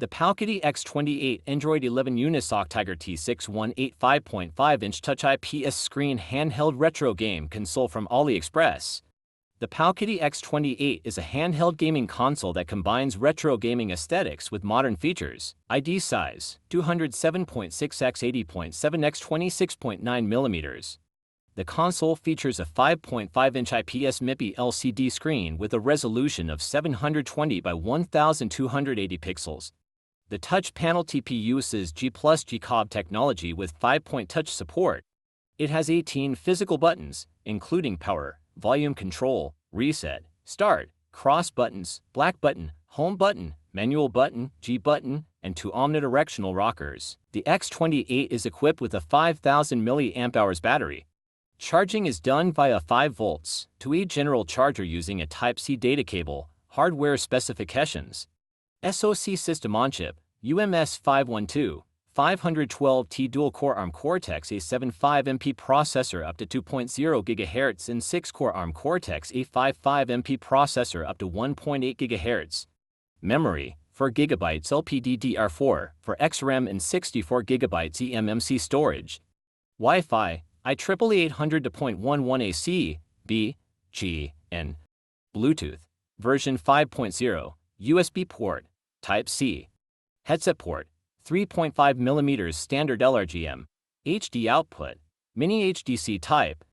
The Powkiddy X28 Android 11 Unisoc Tiger T618 5.5-inch Touch IPS screen handheld retro game console from Aliexpress. The Powkiddy X28 is a handheld gaming console that combines retro gaming aesthetics with modern features. ID size: 207.6 x 80.7 x 26.9 mm. The console features a 5.5-inch IPS MIPI LCD screen with a resolution of 720 by 1280 pixels. The touch panel TP uses G+G COB technology with 5-point touch support. It has 18 physical buttons, including power, volume control, reset, start, cross buttons, black button, home button, manual button, G button, and 2 omnidirectional rockers. The X28 is equipped with a 5000 mAh battery. Charging is done via 5 volts to a general charger using a Type-C data cable. Hardware specifications: SoC system on-chip, UMS 512, 512T dual-core ARM Cortex-A7 5MP processor up to 2.0 GHz and 6-core ARM Cortex-A5 5MP processor up to 1.8 GHz. Memory: 4 GB LPDDR4 for XRAM and 64 GB eMMC storage. Wi-Fi: IEEE 802.11 AC, B, G, and Bluetooth version 5.0, USB port, Type-C. Headset port: 3.5 mm standard LRGM, HD output, mini HDC type,